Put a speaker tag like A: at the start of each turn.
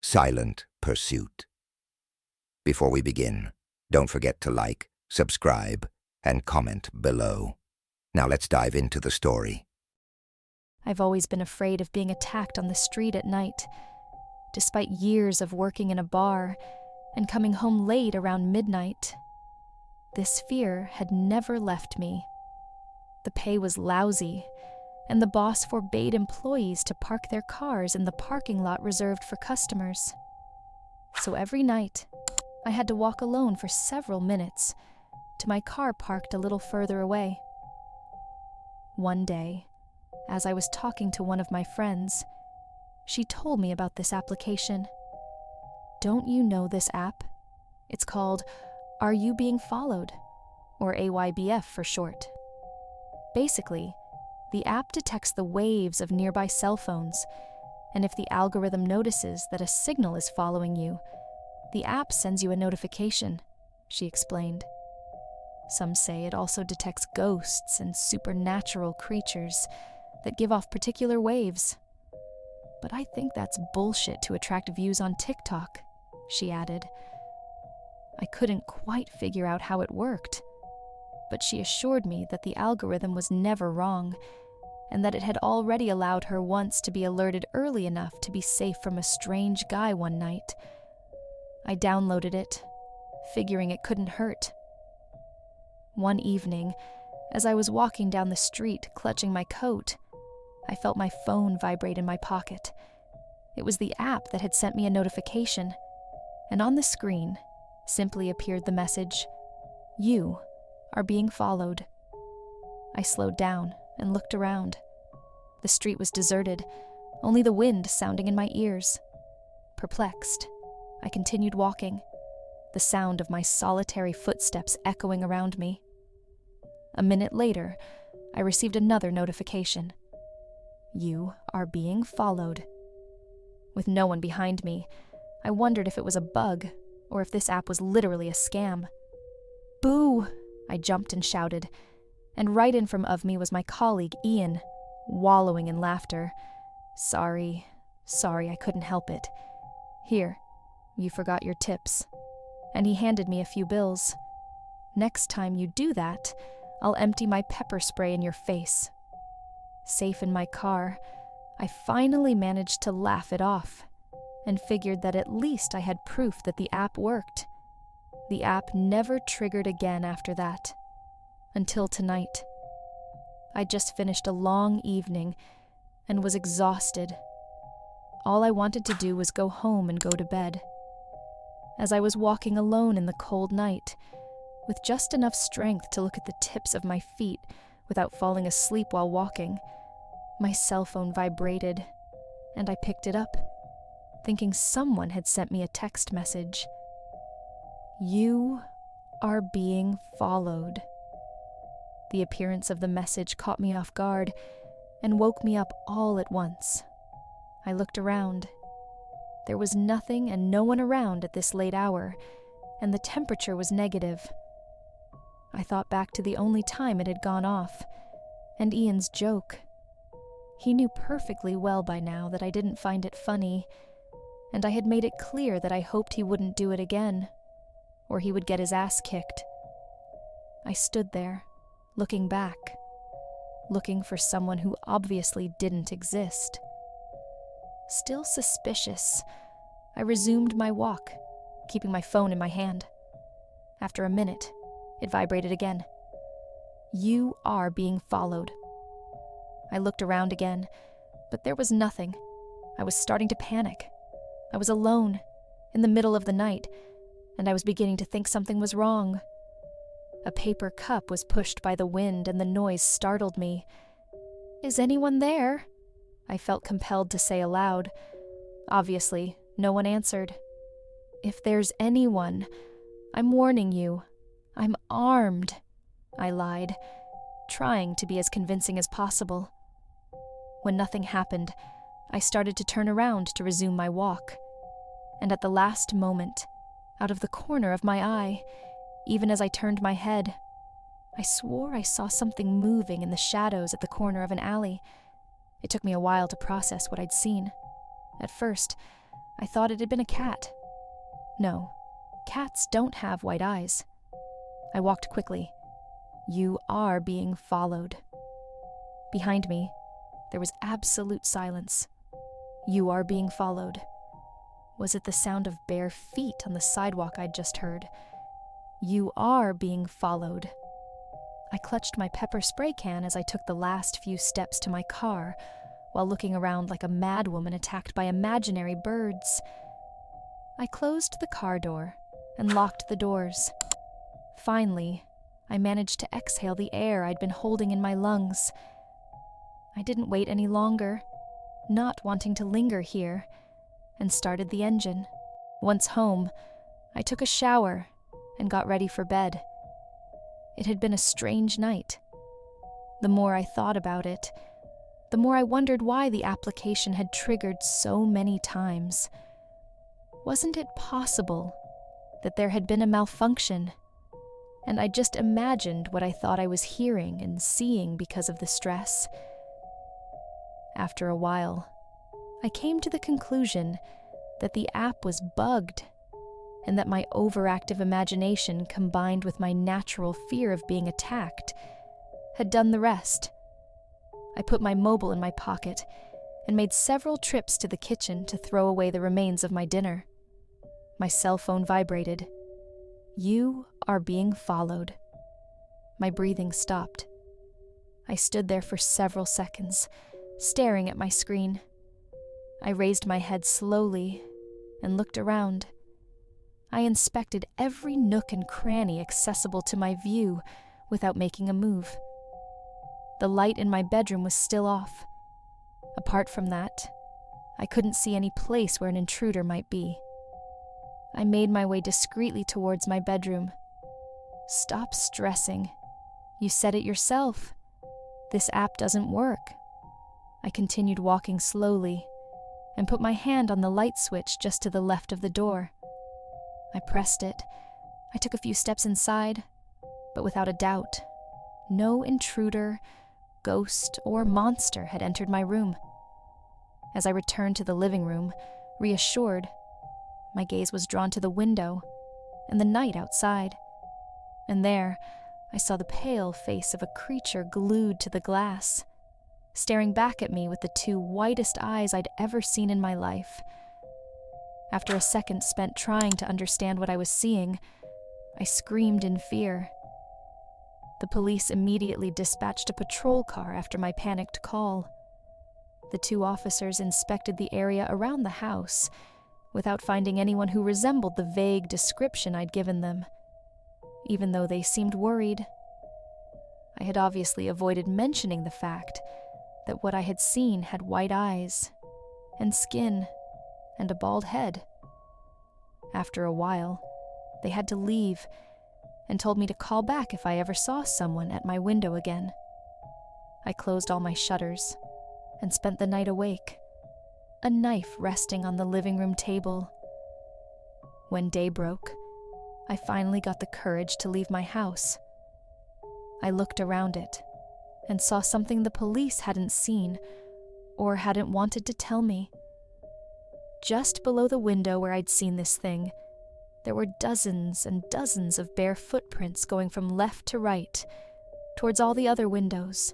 A: silent pursuit. Before we begin, don't forget to like, subscribe, and comment below. Now let's dive into the story.
B: I've always been afraid of being attacked on the street at night. Despite years of working in a bar and coming home late around midnight, this fear had never left me. The pay was lousy, and the boss forbade employees to park their cars in the parking lot reserved for customers. So every night, I had to walk alone for several minutes to my car parked a little further away. One day, as I was talking to one of my friends, she told me about this application. Don't you know this app? It's called Are You Being Followed? Or AYBF for short. Basically, the app detects the waves of nearby cell phones, and if the algorithm notices that a signal is following you, the app sends you a notification, she explained. Some say it also detects ghosts and supernatural creatures that give off particular waves. But I think that's bullshit to attract views on TikTok, she added. I couldn't quite figure out how it worked, but she assured me that the algorithm was never wrong, and that it had already allowed her once to be alerted early enough to be safe from a strange guy one night. I downloaded it, figuring it couldn't hurt. One evening, as I was walking down the street clutching my coat, I felt my phone vibrate in my pocket. It was the app that had sent me a notification, and on the screen simply appeared the message, "You are being followed." I slowed down and looked around. The street was deserted, only the wind sounding in my ears. Perplexed, I continued walking, the sound of my solitary footsteps echoing around me. A minute later, I received another notification. "You are being followed." With no one behind me, I wondered if it was a bug or if this app was literally a scam. "Boo!" I jumped and shouted, and right in front of me was my colleague, Ian, wallowing in laughter. Sorry, I couldn't help it. "Here, you forgot your tips." And he handed me a few bills. "Next time you do that, I'll empty my pepper spray in your face." Safe in my car, I finally managed to laugh it off and figured that at least I had proof that the app worked. The app never triggered again after that, until tonight. I just finished a long evening and was exhausted. All I wanted to do was go home and go to bed. As I was walking alone in the cold night, with just enough strength to look at the tips of my feet without falling asleep while walking, my cell phone vibrated, and I picked it up, thinking someone had sent me a text message. "You are being followed." The appearance of the message caught me off guard and woke me up all at once. I looked around. There was nothing and no one around at this late hour, and the temperature was negative. I thought back to the only time it had gone off, and Ian's joke. He knew perfectly well by now that I didn't find it funny, and I had made it clear that I hoped he wouldn't do it again, or he would get his ass kicked. I stood there, looking back, looking for someone who obviously didn't exist. Still suspicious, I resumed my walk, keeping my phone in my hand. After a minute, it vibrated again. "You are being followed." I looked around again, but there was nothing. I was starting to panic. I was alone, in the middle of the night, and I was beginning to think something was wrong. A paper cup was pushed by the wind, and the noise startled me. "Is anyone there?" I felt compelled to say aloud. Obviously, no one answered. "If there's anyone, I'm warning you. I'm armed," I lied, trying to be as convincing as possible. When nothing happened, I started to turn around to resume my walk. And at the last moment, out of the corner of my eye, even as I turned my head, I swore I saw something moving in the shadows at the corner of an alley. It took me a while to process what I'd seen. At first, I thought it had been a cat. No, cats don't have white eyes. I walked quickly. You are being followed. Behind me, there was absolute silence. You are being followed. Was it the sound of bare feet on the sidewalk I'd just heard? You are being followed. I clutched my pepper spray can as I took the last few steps to my car, while looking around like a madwoman attacked by imaginary birds. I closed the car door and locked the doors. Finally, I managed to exhale the air I'd been holding in my lungs. I didn't wait any longer, not wanting to linger here, and started the engine. Once home, I took a shower and got ready for bed. It had been a strange night. The more I thought about it, the more I wondered why the application had triggered so many times. Wasn't it possible that there had been a malfunction, and I just imagined what I thought I was hearing and seeing because of the stress? After a while, I came to the conclusion that the app was bugged, and that my overactive imagination combined with my natural fear of being attacked had done the rest. I put my mobile in my pocket and made several trips to the kitchen to throw away the remains of my dinner. My cell phone vibrated. You are being followed. My breathing stopped. I stood there for several seconds, staring at my screen. I raised my head slowly and looked around. I inspected every nook and cranny accessible to my view without making a move. The light in my bedroom was still off. Apart from that, I couldn't see any place where an intruder might be. I made my way discreetly towards my bedroom. Stop stressing. You said it yourself. This app doesn't work. I continued walking slowly and put my hand on the light switch just to the left of the door. I pressed it. I took a few steps inside, but without a doubt, no intruder, ghost, or monster had entered my room. As I returned to the living room, reassured, my gaze was drawn to the window and the night outside. And there, I saw the pale face of a creature glued to the glass, staring back at me with the two whitest eyes I'd ever seen in my life. After a second spent trying to understand what I was seeing, I screamed in fear. The police immediately dispatched a patrol car after my panicked call. The two officers inspected the area around the house without finding anyone who resembled the vague description I'd given them, even though they seemed worried. I had obviously avoided mentioning the fact that what I had seen had white eyes and skin and a bald head. After a while, they had to leave and told me to call back if I ever saw someone at my window again. I closed all my shutters and spent the night awake, a knife resting on the living room table. When day broke, I finally got the courage to leave my house. I looked around it and saw something the police hadn't seen or hadn't wanted to tell me. Just below the window where I'd seen this thing, there were dozens and dozens of bare footprints going from left to right, towards all the other windows.